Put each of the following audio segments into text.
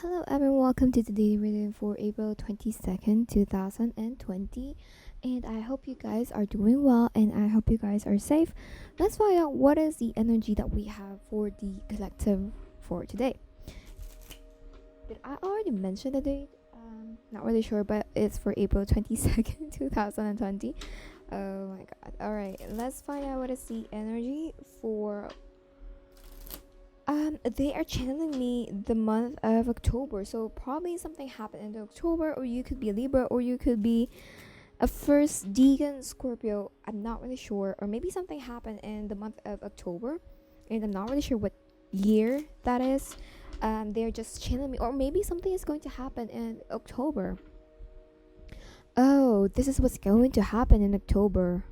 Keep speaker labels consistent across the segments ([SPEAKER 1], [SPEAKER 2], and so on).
[SPEAKER 1] Hello everyone, welcome to today's reading for April 22nd, 2020. And I hope you guys are doing well and I hope you guys are safe. Let's find out what is the energy that we have for the collective for today. Did I already mention the date? Not really sure, but it's for April 22nd, 2020. Oh my god. Alright, let's find out what is the energy for they are channeling me the month of October, so probably something happened in October, or you could be a Libra, or you could be a first Deacon Scorpio. I'm not really sure, or maybe something happened in the month of October, and I'm not really sure what year that is. They're just channeling me, or maybe something is going to happen in October. Oh, this is what's going to happen in October.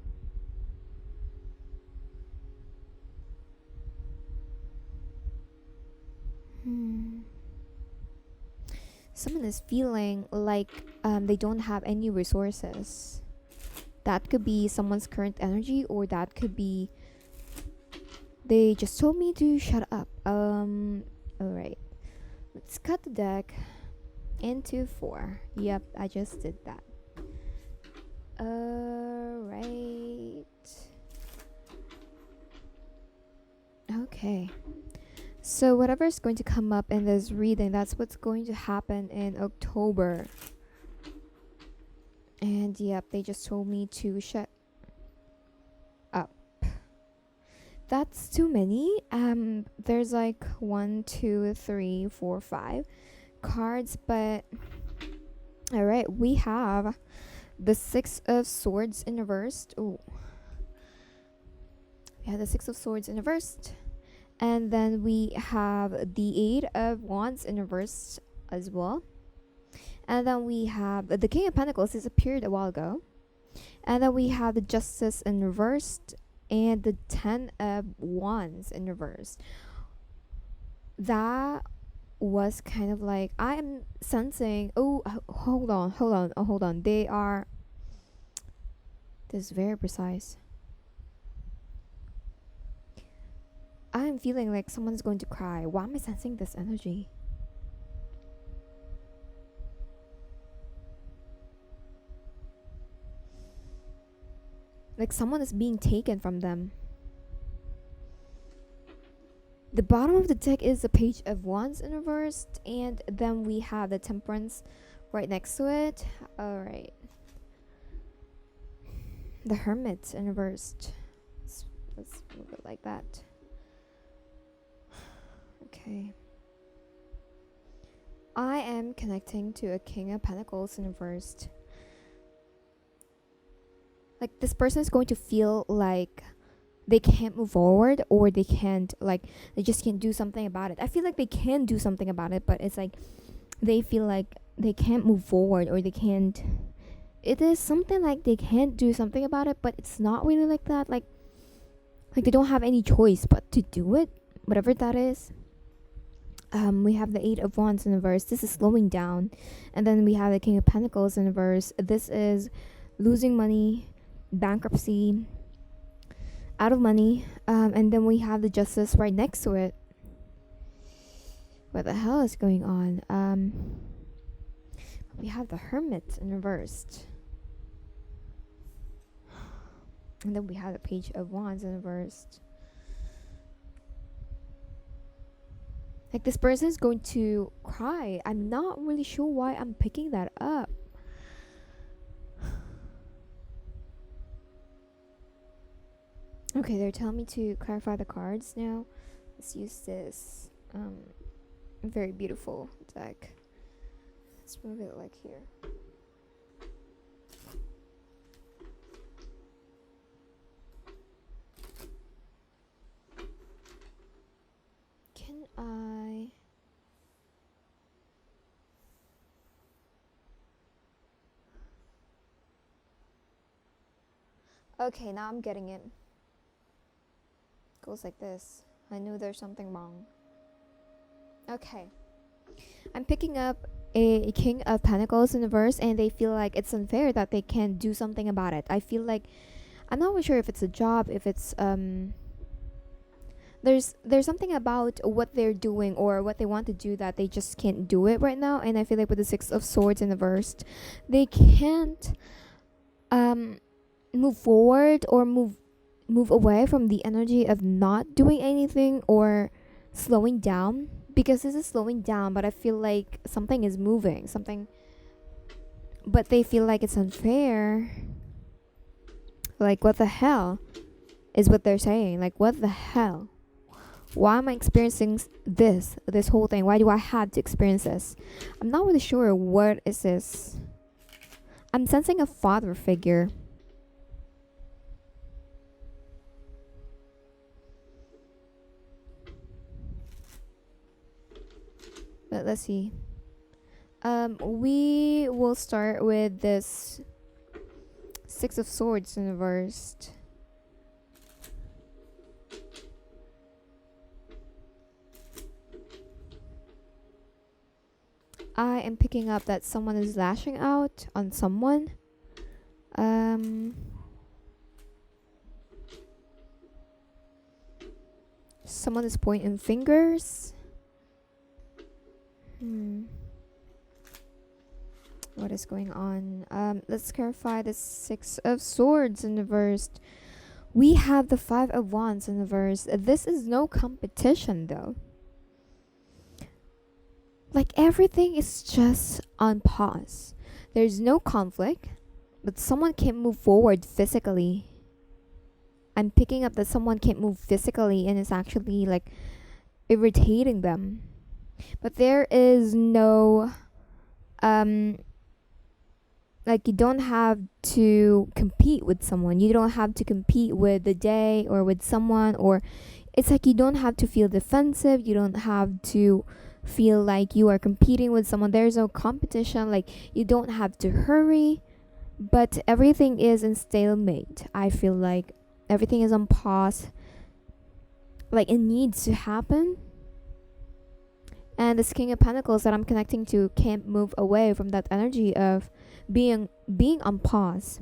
[SPEAKER 1] Someone is feeling like they don't have any resources. That could be someone's current energy, or that could be they just told me to shut up. Alright, let's cut the deck into 4. Yep, I just did that. Alright, okay. So whatever is going to come up in this reading, that's what's going to happen in October. And yep, they just told me to shut up. That's too many. There's like 1, 2, 3, 4, 5 cards, but alright, we have the 6 of Swords in reverse. Ooh. We have the 6 of Swords in reverse. And then we have the 8 of Wands in reverse as well. And then we have the King of Pentacles. This appeared a while ago. And then we have the Justice in reverse and the 10 of Wands in reverse. That was kind of like, I am sensing, hold on. They are, this is very precise. I'm feeling like someone's going to cry. Why am I sensing this energy? Like someone is being taken from them. The bottom of the deck is the Page of Wands in reverse, and then we have the Temperance right next to it. Alright. The Hermits in reverse. Let's move it like that. Okay. I am connecting to a King of Pentacles in reverse. Like this person is going to feel like they can't move forward, or they can't, like, they just can't do something about it. I feel like they can do something about it, but it's like they feel like they can't move forward, or they can't. It is something like they can't do something about it, but it's not really like that. Like they don't have any choice but to do it, whatever that is. We have the 8 of Wands in reverse. This is slowing down. And then we have the King of Pentacles in reverse. This is losing money, bankruptcy, out of money. And then we have the Justice right next to it. What the hell is going on? We have the Hermit in reverse. And then we have the Page of Wands in reverse. Like this person is going to cry. I'm not really sure why I'm picking that up. Okay, they're telling me to clarify the cards now. Let's use this very beautiful deck. Let's move it like here. Can I... Okay, now I'm getting it. Goes like this. I knew there's something wrong. Okay. I'm picking up a King of Pentacles in reverse, and they feel like it's unfair that they can't do something about it. I feel like, I'm not really sure if it's a job, if it's there's something about what they're doing or what they want to do that they just can't do it right now. And I feel like with the Six of Swords in the verse, they can't um move forward or move away from the energy of not doing anything or slowing down, because this is slowing down, but I feel like something is moving, something, but they feel like it's unfair. Like, what the hell is what they're saying? Like, what the hell? Why am I experiencing this whole thing? Why do I have to experience this? I'm not really sure. What is this? I'm sensing a father figure. But let's see. We will start with this Six of Swords in reversed. I am picking up that someone is lashing out on someone. Someone is pointing fingers. What is going on? Let's clarify the Six of Swords in the verse. We have the Five of Wands in the verse. This is no competition though. Like, everything is just on pause. There's no conflict, but someone can't move forward physically. I'm picking up that someone can't move physically and it's actually like irritating them. But there is no like, you don't have to compete with someone. You don't have to compete with the day or with someone, or it's like you don't have to feel defensive. You don't have to feel like you are competing with someone. There's no competition. Like, you don't have to hurry, but everything is in stalemate. I feel like everything is on pause. Like, it needs to happen. And this King of Pentacles that I'm connecting to can't move away from that energy of being on pause.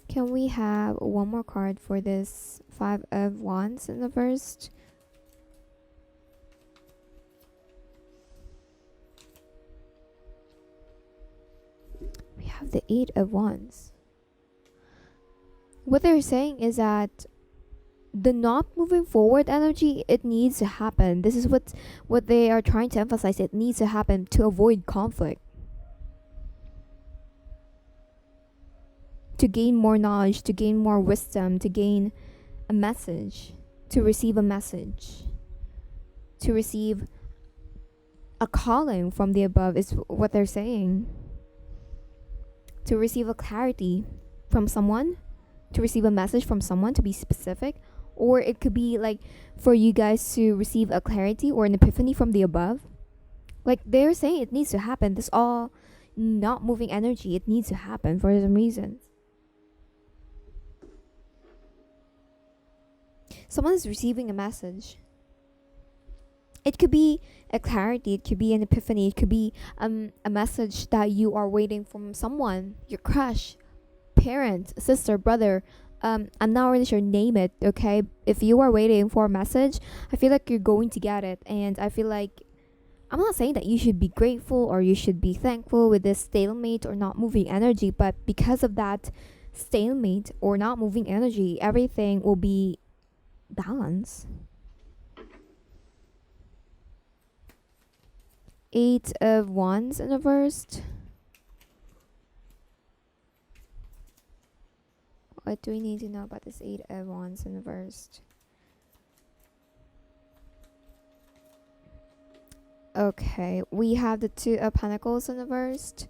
[SPEAKER 1] Can we have one more card for this Five of Wands in the first? We have the Eight of Wands. What they're saying is that the not moving forward energy, it needs to happen. This is what they are trying to emphasize. It needs to happen to avoid conflict, to gain more knowledge, to gain more wisdom, to gain a message, to receive a message, to receive a calling from the above is what they're saying. To receive a clarity from someone, to receive a message from someone, to be specific. Or it could be like for you guys to receive a clarity or an epiphany from the above. Like, they're saying it needs to happen. This all not moving energy, it needs to happen for some reason. Someone is receiving a message. It could be a clarity, it could be an epiphany, it could be a message that you are waiting from someone, your crush, parent, sister, brother. I'm not really sure, name it, okay? If you are waiting for a message, I feel like you're going to get it. And I feel like, I'm not saying that you should be grateful or you should be thankful with this stalemate or not moving energy, but because of that stalemate or not moving energy, everything will be balanced. Eight of Wands in the first. What do we need to know about this Eight of Wands in the first? Okay, we have the Two of Pentacles in the first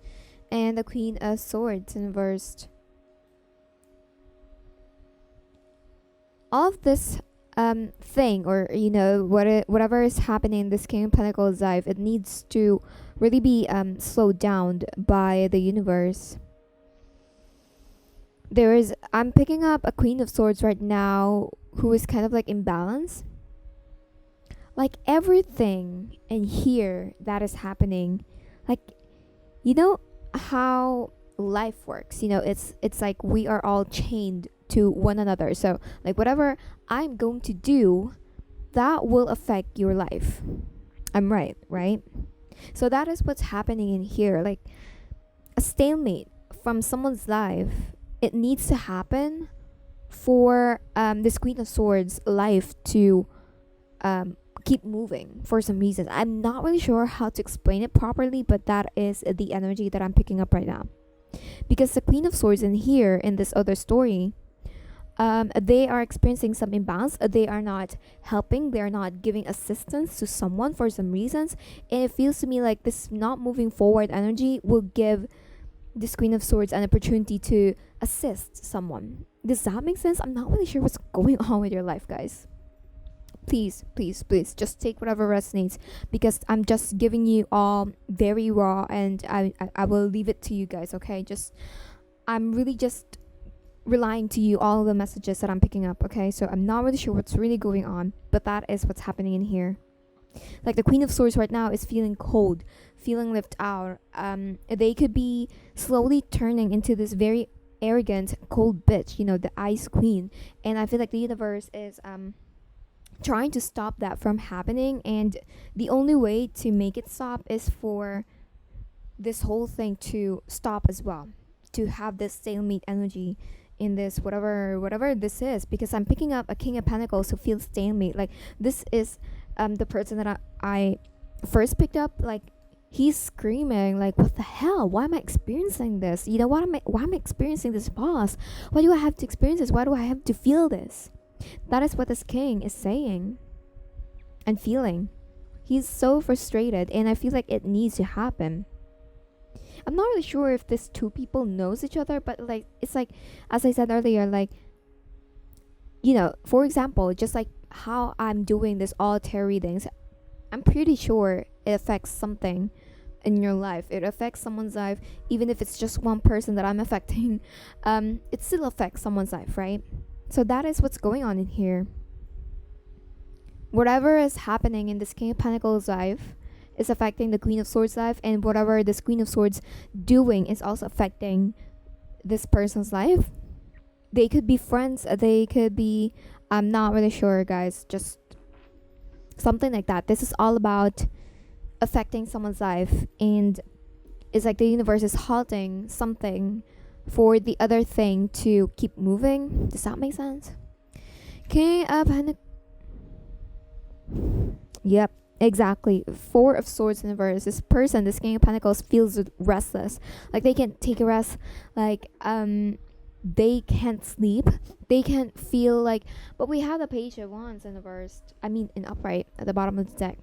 [SPEAKER 1] and the Queen of Swords in the first. All of this thing, or whatever is happening in this King of Pentacles life, it needs to really be slowed down by the universe. I'm picking up a Queen of Swords right now who is kind of like imbalance. Like, everything in here that is happening, like, you know how life works, it's like we are all chained to one another. So like whatever I'm going to do, that will affect your life. I'm right? So that is what's happening in here. Like a stalemate from someone's life, it needs to happen for this Queen of Swords life to keep moving for some reason. I'm not really sure how to explain it properly, but that is the energy that I'm picking up right now. Because the Queen of Swords in here, in this other story, they are experiencing some imbalance. They are not helping. They are not giving assistance to someone for some reasons. And it feels to me like this not moving forward energy will give this Queen of Swords an opportunity to assist someone. Does that make sense? I'm not really sure what's going on with your life, guys. Please just take whatever resonates, because I'm just giving you all very raw, and I will leave it to you guys, okay? I'm really just relying to you all the messages that I'm picking up, okay? So I'm not really sure what's really going on, but that is what's happening in here. Like the Queen of Swords right now is feeling cold, feeling left out. They could be slowly turning into this very arrogant, cold bitch, the Ice Queen. And I feel like the universe is trying to stop that from happening, and the only way to make it stop is for this whole thing to stop as well, to have this stalemate energy in this whatever this is, because I'm picking up a King of Pentacles who feels stalemate. Like this is the person that I first picked up. Like he's screaming like, what the hell, why am I experiencing this? Why am I experiencing this pause? Why do I have to experience this? Why do I have to feel this? That is what this king is saying and feeling. He's so frustrated, and I feel like it needs to happen. I'm not really sure if these two people knows each other, but like it's like, as I said earlier, like for example, just like how I'm doing this all tarot readings, I'm pretty sure it affects something in your life. It affects someone's life, even if it's just one person that I'm affecting. It still affects someone's life, right? So that is what's going on in here. Whatever is happening in this King of Pentacles life is affecting the Queen of Swords life, and whatever this Queen of Swords doing is also affecting this person's life. They could be friends, they could be, I'm not really sure, guys, just something like that. This is all about affecting someone's life, and it's like the universe is halting something for the other thing to keep moving. Does that make sense? King of Pentacles. Yep, exactly. Four of Swords in reverse. This person, this King of Pentacles, feels restless. Like they can't take a rest. Like they can't sleep. They can't feel like. But we have the Page of Wands in reverse. In upright at the bottom of the deck.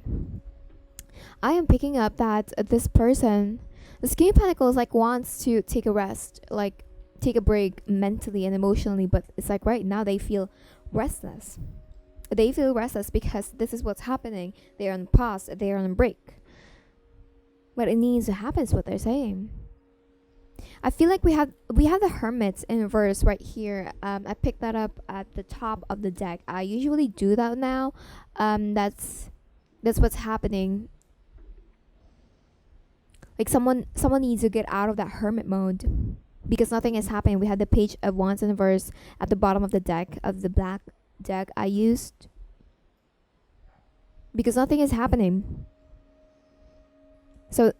[SPEAKER 1] I am picking up that this person, the King of Pentacles, like wants to take a rest, like take a break mentally and emotionally, but it's like right now they feel restless. They feel restless because this is what's happening. They are on pause, they are on break. But it needs to happen is what they're saying. I feel like we have the Hermits in reverse right here. I picked that up at the top of the deck. I usually do that now. That's what's happening. Like someone needs to get out of that hermit mode because nothing is happening. We had the Page of Wands in reverse at the bottom of the deck, of the black deck I used, because nothing is happening. So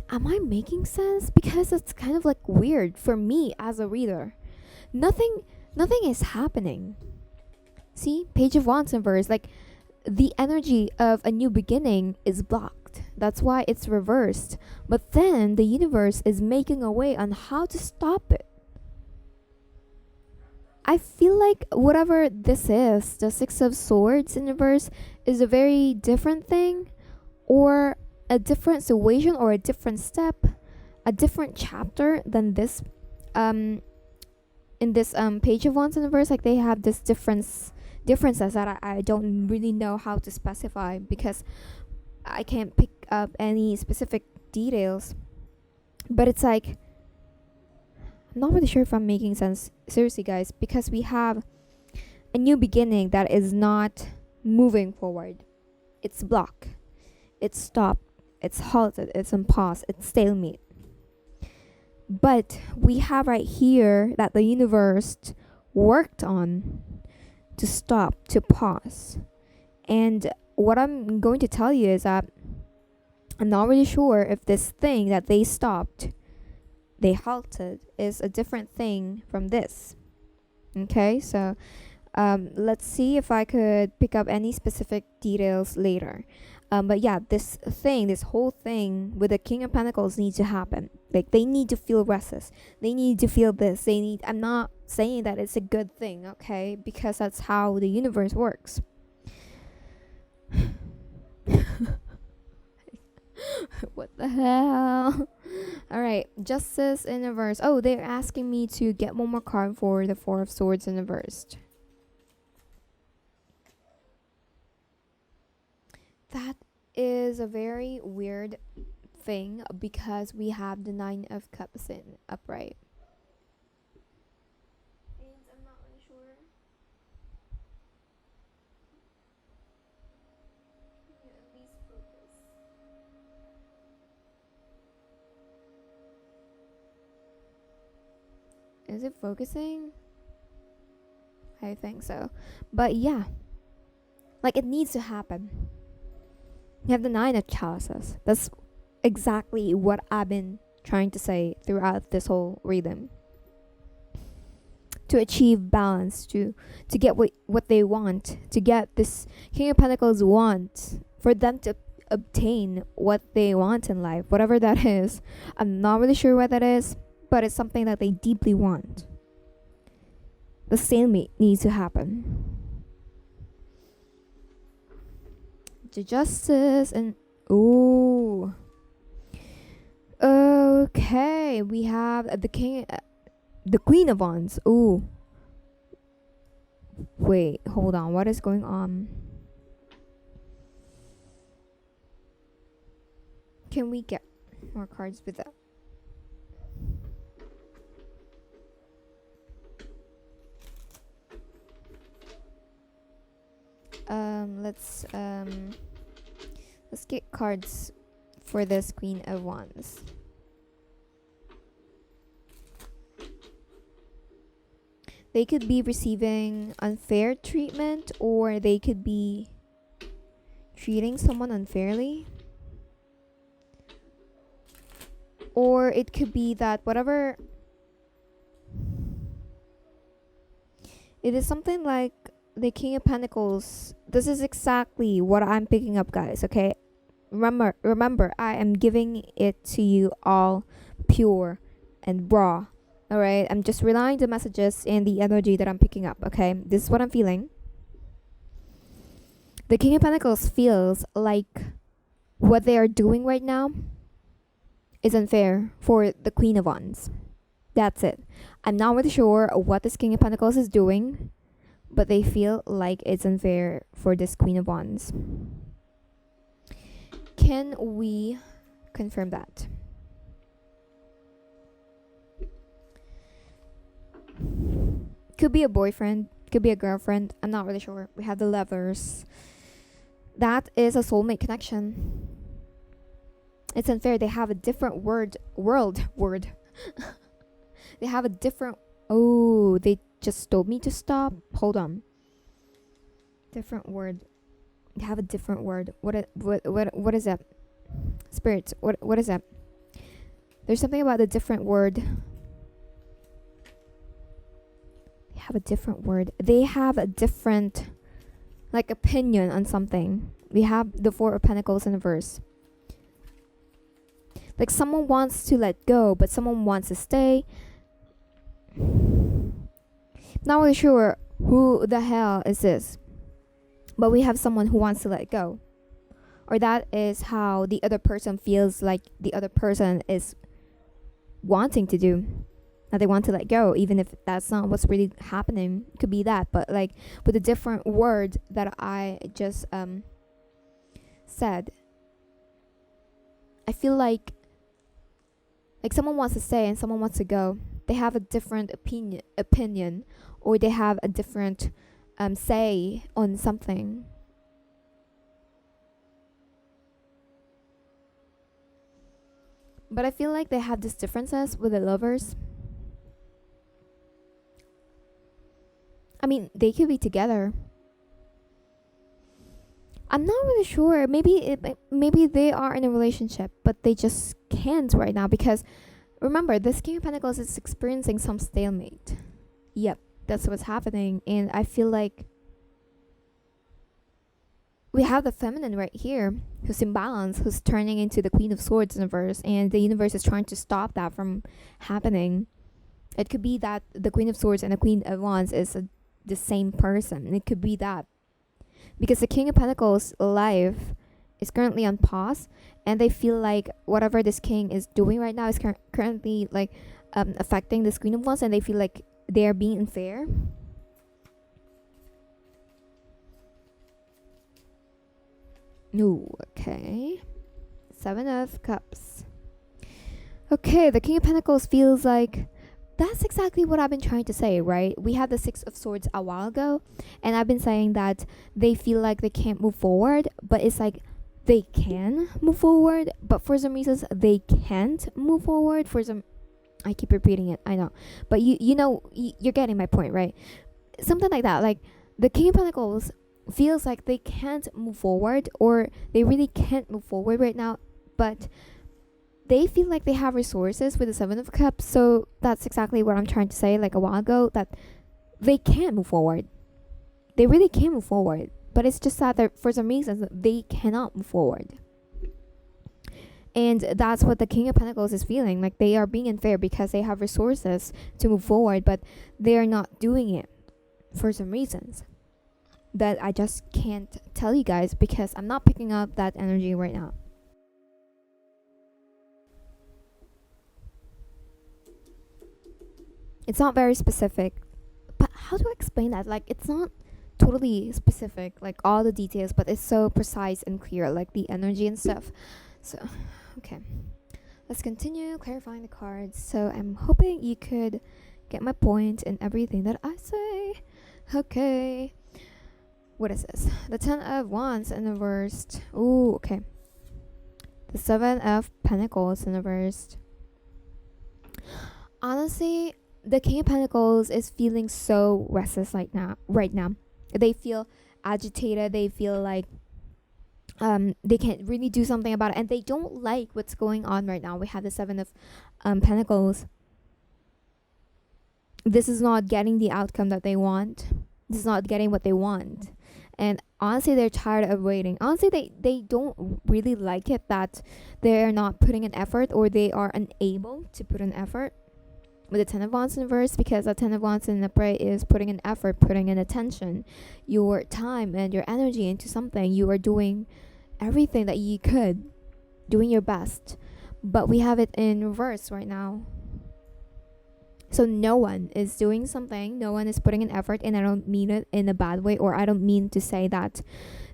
[SPEAKER 1] am I making sense? Because it's kind of like weird for me as a reader. Nothing is happening. See, Page of Wands in reverse, like the energy of a new beginning is blocked. That's why it's reversed. But then the universe is making a way on how to stop it. I feel like whatever this is, the Six of Swords in reverse, is a very different thing, or a different situation, or a different step, a different chapter than this. In this Page of Wands in reverse, like they have this differences that I don't really know how to specify, because I can't pick up any specific details. But it's like, I'm not really sure if I'm making sense, seriously guys, because we have a new beginning that is not moving forward. It's blocked, it's stopped, it's halted, it's on pause, it's stalemate. But we have right here that the universe worked on to stop, to pause. And what I'm going to tell you is that I'm not really sure if this thing that they stopped, they halted, is a different thing from this. Okay, so let's see if I could pick up any specific details later. But yeah, this whole thing with the King of Pentacles needs to happen. Like, they need to feel restless. They need to feel this. I'm not saying that it's a good thing, okay? Because that's how the universe works. What the hell? Alright, Justice in reverse. Oh, they're asking me to get one more card for the Four of Swords in reverse. That is a very weird thing because we have the Nine of Cups in upright. And I'm not really sure. Can you at least focus? Is it focusing? I think so. But yeah. Like, it needs to happen. You have the Nine of Chalices. That's exactly what I've been trying to say throughout this whole reading. To achieve balance, to get what they want, to get this King of Pentacles want, for them to obtain what they want in life, whatever that is. I'm not really sure what that is, but it's something that they deeply want. The stalemate needs to happen. The Justice and ooh. Okay, we have the Queen of Wands. Ooh. Wait, hold on. What is going on? Can we get more cards with that? Let's get cards for this Queen of Wands. They could be receiving unfair treatment, or they could be treating someone unfairly. Or it could be that whatever, it is something like the King of Pentacles. This is exactly what I'm picking up, guys, okay? Remember, I am giving it to you all pure and raw. Alright? I'm just relying the messages and the energy that I'm picking up, okay? This is what I'm feeling. The King of Pentacles feels like what they are doing right now is unfair for the Queen of Wands. That's it. I'm not really sure what this King of Pentacles is doing, but they feel like it's unfair for this Queen of Wands. Can we confirm that? Could be a boyfriend, could be a girlfriend. I'm not really sure. We have the Lovers. That is a soulmate connection. It's unfair. They have a different word. They have a different. Oh, they just told me to stop. Hold on. Different word. They have a different word. What is that? Spirits. What is that? There's something about the different word. They have a different word. They have a different, like, opinion on something. We have the Four of Pentacles in the verse. Like, someone wants to let go, but someone wants to stay. Not really sure who the hell is this, but we have someone who wants to let go, or that is how the other person feels like the other person is wanting to do. That they want to let go, even if that's not what's really happening. It could be that, but like with a different word that I just said, I feel like someone wants to stay and someone wants to go. They have a different opinion, or they have a different say on something. But I feel like they have these differences with the lovers. I mean, they could be together. I'm not really sure. Maybe they are in a relationship, but they just can't right now because remember, this King of Pentacles is experiencing some stalemate. Yep, that's what's happening, and I feel like we have the feminine right here who's imbalanced, who's turning into the Queen of Swords in the verse, and the universe is trying to stop that from happening. It could be that the Queen of Swords and the Queen of Wands is the same person. It could be that. Because the King of Pentacles life is currently on pause, and they feel like whatever this king is doing right now is currently like affecting this Queen of Wands, and they feel like they're being unfair. Ooh, okay. 7 of Cups. Okay, the King of Pentacles feels like that's exactly what I've been trying to say, right? We had the 6 of Swords a while ago, and I've been saying that they feel like they can't move forward, but it's like they can move forward, but for some reasons they can't move forward. I keep repeating it, I know, but you're getting my point, right? Something like that. Like the King of Pentacles feels like they can't move forward, or they really can't move forward right now, but they feel like they have resources with the 7 of Cups. So that's exactly what I'm trying to say like a while ago, that they can move forward. They really can move forward, but it's just that for some reasons they cannot move forward. And that's what the King of Pentacles is feeling, like they are being unfair because they have resources to move forward, but they are not doing it for some reasons that I just can't tell you guys because I'm not picking up that energy right now. It's not very specific, but how do I explain that? Like it's not totally specific, like all the details, but it's so precise and clear, like the energy and stuff. So okay, let's continue clarifying the cards. So I'm hoping you could get my point in everything that I say. Okay, what is this? The 10 of Wands in the reversed. Ooh, okay. The 7 of Pentacles in the reversed. Honestly, the King of Pentacles is feeling so restless right now. They feel agitated. They feel like they can't really do something about it, and they don't like what's going on right now. We have the 7 of Pentacles. This is not getting the outcome that they want. This is not getting what they want. And honestly, they're tired of waiting. Honestly, they don't really like it that they're not putting an effort, or they are unable to put an effort with the 10 of Wands in reverse, because the 10 of Wands in the upright is putting an effort, putting an attention, your time and your energy into something. You are doing everything that you could, doing your best, but we have it in reverse right now. So no one is doing something, no one is putting an effort, and I don't mean it in a bad way, or I don't mean to say that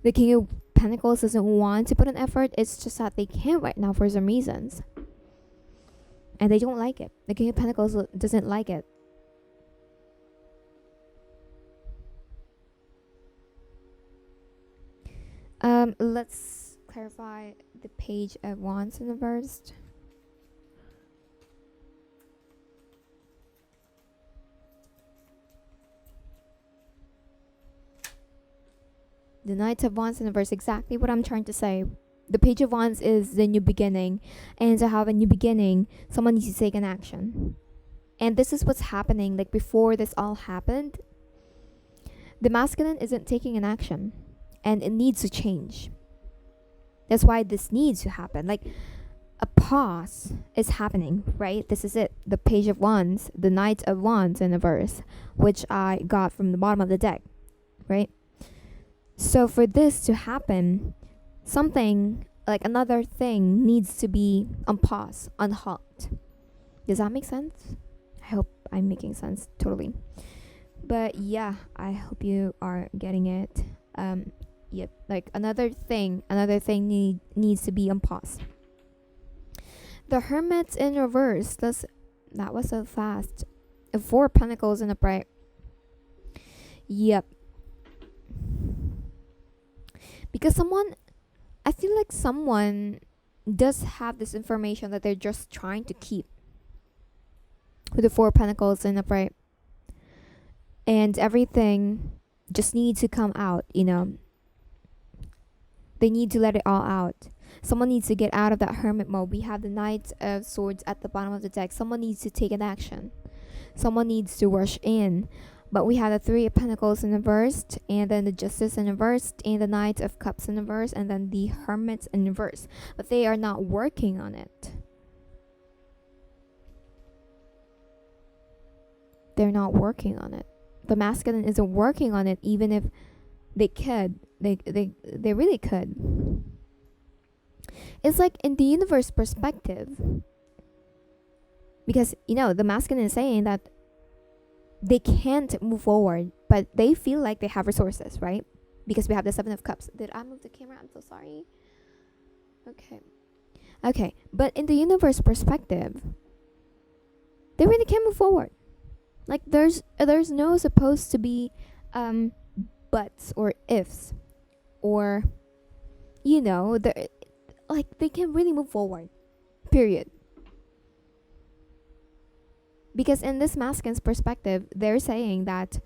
[SPEAKER 1] the King of Pentacles doesn't want to put an effort. It's just that they can't right now for some reasons, and they don't like it. The King of Pentacles doesn't like it. Let's clarify the Page of Wands in the reversed. The Knight of Wands in the reverse, exactly what I'm trying to say. The Page of Wands is the new beginning, and to have a new beginning, someone needs to take an action. And this is what's happening. Like before this all happened, the masculine isn't taking an action, and it needs to change. That's why this needs to happen. Like a pause is happening, right? This is it. The Page of Wands, the Knight of Wands in the verse, which I got from the bottom of the deck, right? So for this to happen, something like another thing needs to be on pause, on halt. Does that make sense? I hope I'm making sense totally. But yeah, I hope you are getting it. Yep, like another thing needs to be on pause. The Hermits in reverse. That was so fast. 4 Pentacles in the upright. Yep. Because I feel like someone does have this information that they're just trying to keep with the Four of Pentacles and upright, and everything just needs to come out, you know. They need to let it all out. Someone needs to get out of that hermit mode. We have the Knight of Swords at the bottom of the deck. Someone needs to take an action. Someone needs to rush in. But we have the Three of Pentacles in reverse, and then the Justice in reverse, and the Knight of Cups in reverse, and then the Hermits in reverse. But they are not working on it. They're not working on it. The masculine isn't working on it, even if they could. They really could. It's like in the universe perspective, because you know the masculine is saying that they can't move forward, but they feel like they have resources, right? Because we have the Seven of Cups. Did I move the camera? I'm so sorry. Okay, but in the universe perspective, they really can't move forward. Like there's no supposed to be buts or ifs, or you know, like they can really move forward, period. Because in this masculine's perspective, they're saying that,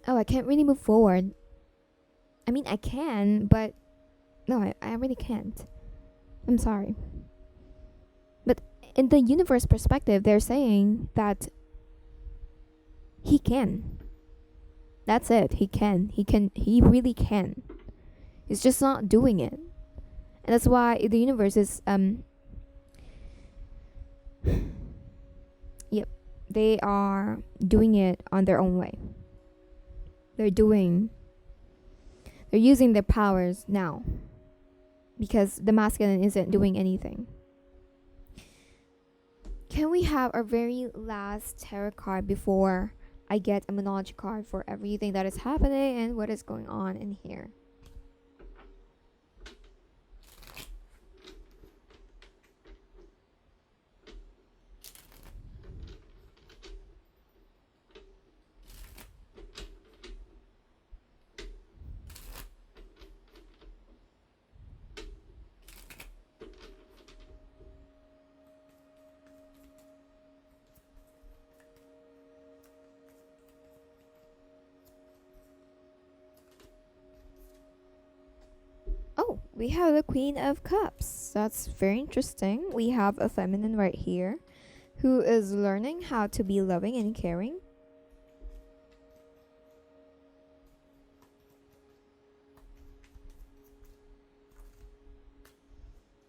[SPEAKER 1] oh, I can't really move forward. I mean, I can, but no, I really can't. I'm sorry. But in the universe perspective, they're saying that he can. That's it. He can. He really can. He's just not doing it. And that's why the universe is yep, they are doing it on their own way. They're using their powers now, because the masculine isn't doing anything. Can we have our very last tarot card before I get a Monology card for everything that is happening and what is going on in here? Oh, we have the Queen of Cups. That's very interesting. We have a feminine right here who is learning how to be loving and caring.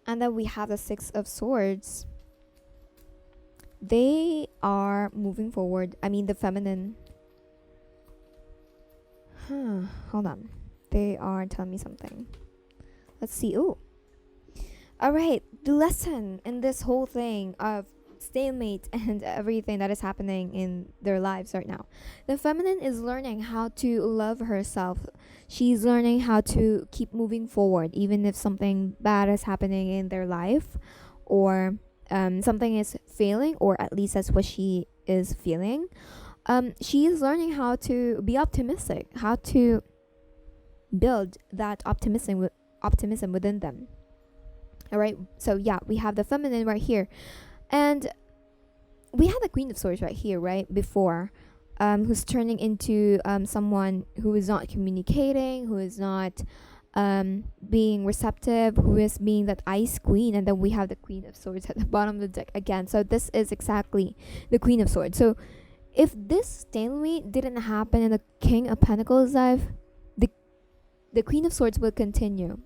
[SPEAKER 1] And then we have the Six of Swords. They are moving forward. I mean, the feminine. Hold on. They are telling me something. Let's see. Ooh. Alright. The lesson in this whole thing of stalemate and everything that is happening in their lives right now. The feminine is learning how to love herself. She's learning how to keep moving forward, even if something bad is happening in their life, or something is failing, or at least that's what she is feeling. She is learning how to be optimistic, how to build that optimism within them. All right, so yeah, we have the feminine right here, and we have the Queen of Swords right here, right before, who's turning into someone who is not communicating, who is not being receptive, who is being that ice queen. And then we have the Queen of Swords at the bottom of the deck again. So this is exactly the Queen of Swords. So if this stalemate didn't happen in the King of Pentacles life, the Queen of Swords will continue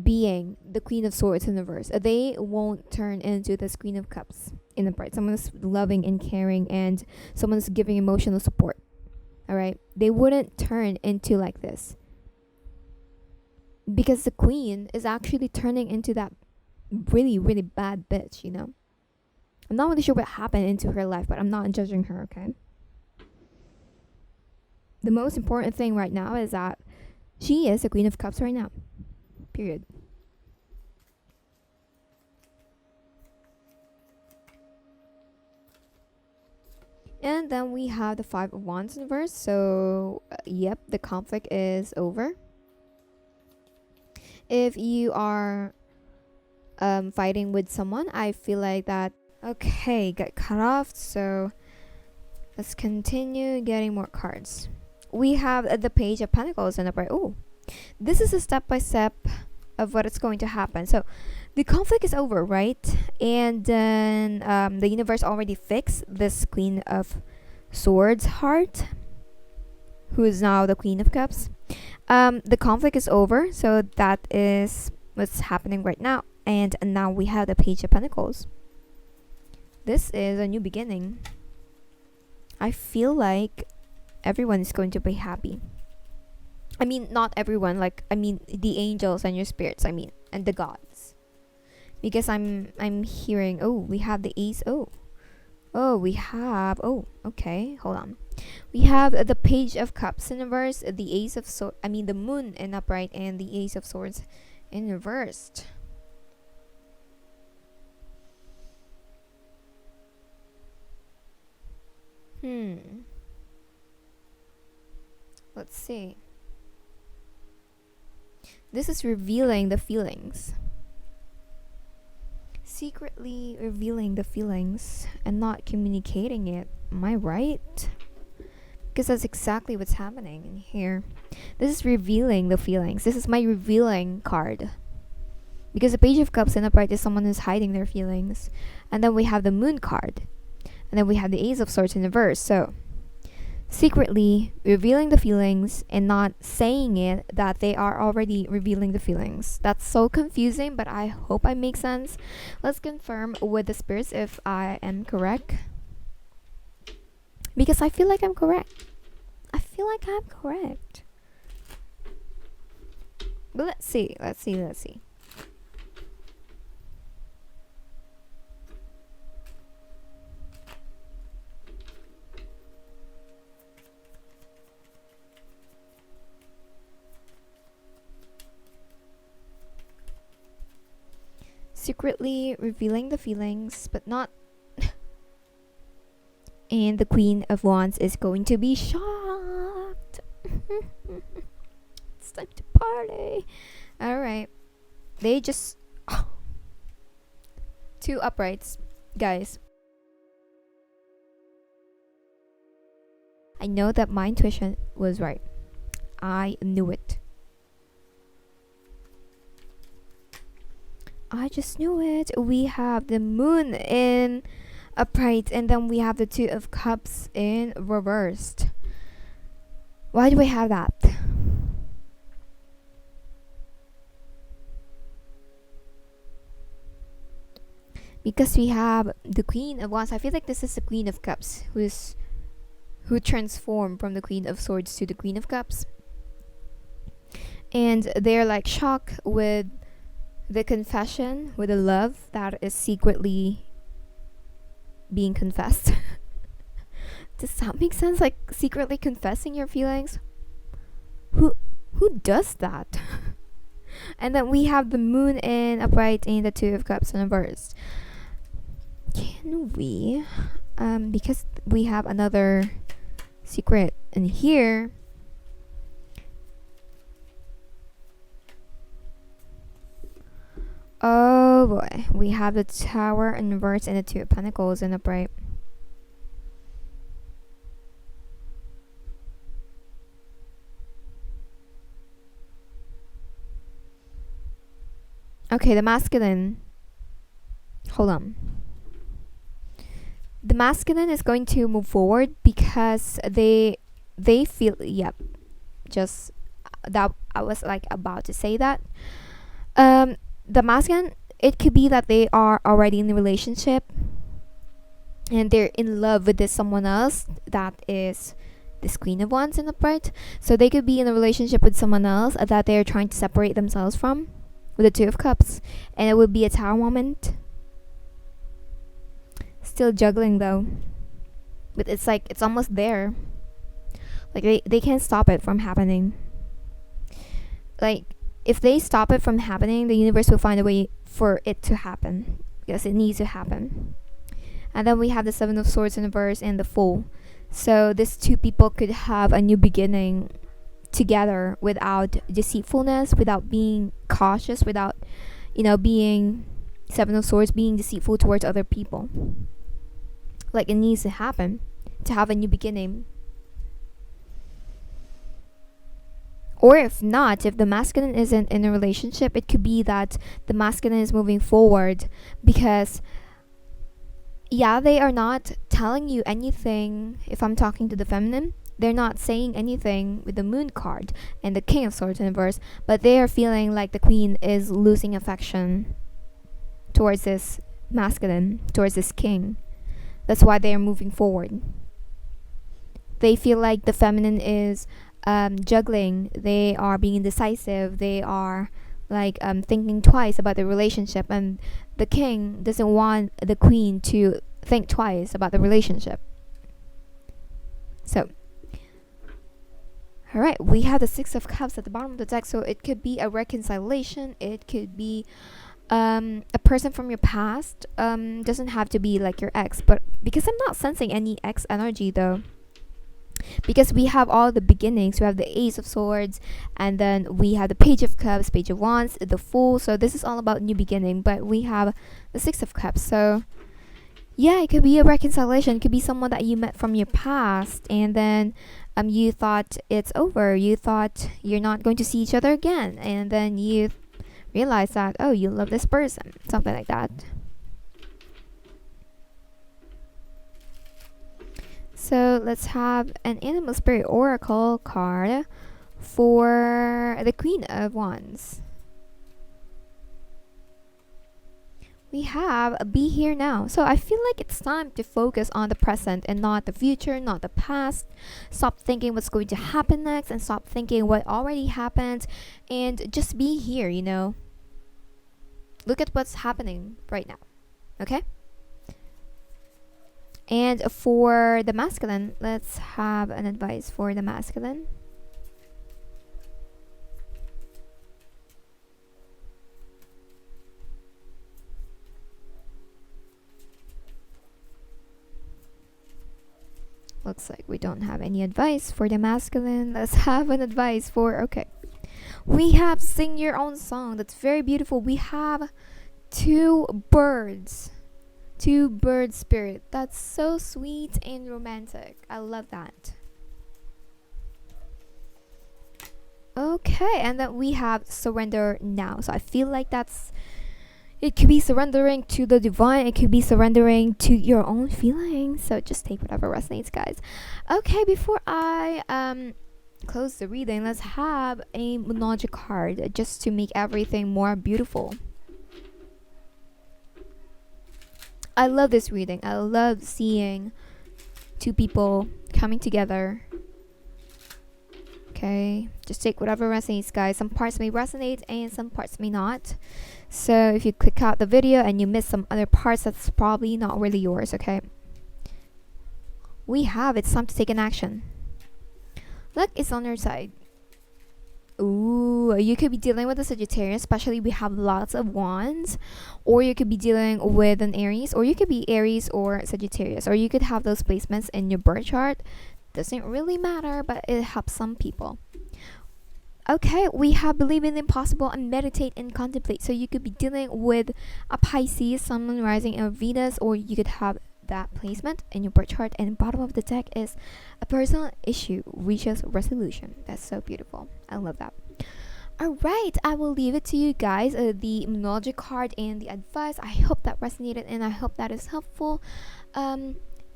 [SPEAKER 1] being the Queen of Swords in reverse. They won't turn into this Queen of Cups in the bright. Someone is loving and caring, and someone is giving emotional support. All right, they wouldn't turn into like this, because the Queen is actually turning into that really, really bad bitch. You know, I'm not really sure what happened into her life, but I'm not judging her. Okay. The most important thing right now is that she is the Queen of Cups right now. Period. And then we have the Five of Wands in reverse. So, yep, the conflict is over. If you are fighting with someone. I feel like that. Okay, got cut off. So let's continue getting more cards. We have the Page of Pentacles and upright. Oh, this is a step by step of what is going to happen. So the conflict is over, right? And then the universe already fixed this Queen of Swords heart, who is now the Queen of Cups. The conflict is over, so that is what's happening right now. And now we have the Page of Pentacles. This is a new beginning. I feel like everyone is going to be happy. I mean, not everyone, like, I mean the angels and your spirits, I mean, and the gods. Because I'm hearing, oh, we have the Ace. Okay, hold on. We have the Page of Cups in reverse, the Ace of Swords, I mean the Moon in upright, and the Ace of Swords in reversed. Let's see. This is revealing the feelings. Secretly revealing the feelings and not communicating it. Am I right? Because that's exactly what's happening in here. This is revealing the feelings. This is my revealing card. Because the Page of Cups in upright is someone who's hiding their feelings. And then we have the Moon card. And then we have the Ace of Swords in reverse. So secretly revealing the feelings and not saying it, that they are already revealing the feelings. That's so confusing, but I hope I make sense. Let's confirm with the spirits if I am correct, because I feel like I'm correct. But let's see. Secretly revealing the feelings, but not. And the Queen of Wands is going to be shocked. It's time to party. Alright. They just. Two uprights, guys. I know that my intuition was right. I knew it. I just knew it. We have the Moon in upright, and then we have the Two of Cups in reversed. Why do we have that? Because we have the Queen of Wands. I feel like this is the Queen of Cups who transformed from the Queen of Swords to the Queen of Cups. And they're like shocked with the confession, with the love that is secretly being confessed. Does that make sense? Like secretly confessing your feelings? Who does that? And then we have the Moon in upright and the Two of Cups in reversed. Can we because we have another secret in here. Oh boy, we have the Tower in reverse and the Two of Pentacles in upright. Okay, the masculine. Hold on. The masculine is going to move forward because they feel, yep. Just that I was like about to say that. The masculine, it could be that they are already in a relationship and they're in love with this someone else that is this Queen of Wands in upright. So they could be in a relationship with someone else that they're trying to separate themselves from with the Two of Cups, and it would be a Tower moment. Still juggling though, but it's like it's almost there. Like they can't stop it from happening. Like if they stop it from happening, the universe will find a way for it to happen because it needs to happen. And then we have the Seven of Swords in reverse and the Fool. So these two people could have a new beginning together without deceitfulness, without being cautious, without being Seven of Swords being deceitful towards other people. Like it needs to happen to have a new beginning. Or if not, if the masculine isn't in a relationship, it could be that the masculine is moving forward because, yeah, they are not telling you anything. If I'm talking to the feminine, they're not saying anything with the Moon card and the King of Swords in reverse, but they are feeling like the Queen is losing affection towards this masculine, towards this king. That's why they are moving forward. They feel like the feminine is juggling. They are being indecisive. They are like thinking twice about the relationship, and the king doesn't want the queen to think twice about the relationship. So, all right, we have the Six of Cups at the bottom of the deck, so it could be a reconciliation. It could be a person from your past. Doesn't have to be like your ex, but because I'm not sensing any ex energy though, because we have all the beginnings. We have the Ace of Swords, and then we have the Page of Cups, Page of Wands, the Fool. So this is all about new beginning, but we have the Six of Cups. So yeah, it could be a reconciliation. It could be someone that you met from your past, and then you thought it's over. You thought you're not going to see each other again, and then you realize that, oh, you love this person, something like that. So let's have an Animal Spirit Oracle card for the Queen of Wands. We have a Be Here Now. So I feel like it's time to focus on the present and not the future, not the past. Stop thinking what's going to happen next and stop thinking what already happened, and just be here, you know. Look at what's happening right now. Okay? And for the masculine, let's have an advice for the masculine. Looks like we don't have any advice for the masculine. Let's have an advice for, okay. We have Sing Your Own Song. That's very beautiful. We have two birds spirit. That's so sweet and romantic. I love that. Okay, and then we have Surrender Now. So I feel like it could be surrendering to the divine. It could be surrendering to your own feelings. So just take whatever resonates, guys. Okay, before I close the reading, let's have a Moonology card just to make everything more beautiful. I love this reading. I love seeing two people coming together. Okay, just take whatever resonates, guys. Some parts may resonate and some parts may not. So if you click out the video and you miss some other parts, that's probably not really yours, okay? It's time to take an action. Luck is on your side. Ooh, you could be dealing with a Sagittarius, especially we have lots of wands, or you could be dealing with an Aries, or you could be Aries or Sagittarius, or you could have those placements in your birth chart. Doesn't really matter, but it helps some people. Okay, we have Believe in the Impossible and Meditate and Contemplate. So you could be dealing with a Pisces, Sun, Rising, and Venus, or you could have that placement in your birth chart. And bottom of the deck is a personal issue reaches resolution. That's so beautiful. I love that. Alright, I will leave it to you guys, the Moonology card and the advice. I hope that resonated and I hope that is helpful.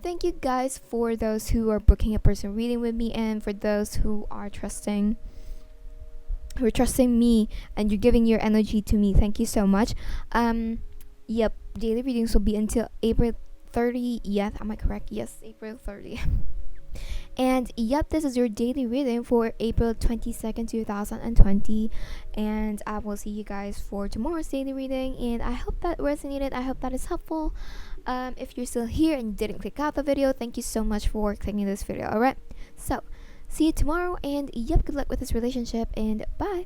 [SPEAKER 1] Thank you guys for those who are booking a personal reading with me, and for those who are trusting me and you're giving your energy to me. Thank you so much. Yep, daily readings will be until April 30th. Yes, am I correct? Yes, April 30th. And yep, this is your daily reading for April 22nd, 2020. And I will see you guys for tomorrow's daily reading. And I hope that resonated. I hope that is helpful. If you're still here and didn't click out the video, thank you so much for clicking this video. Alright, so see you tomorrow. And yep, good luck with this relationship. And bye.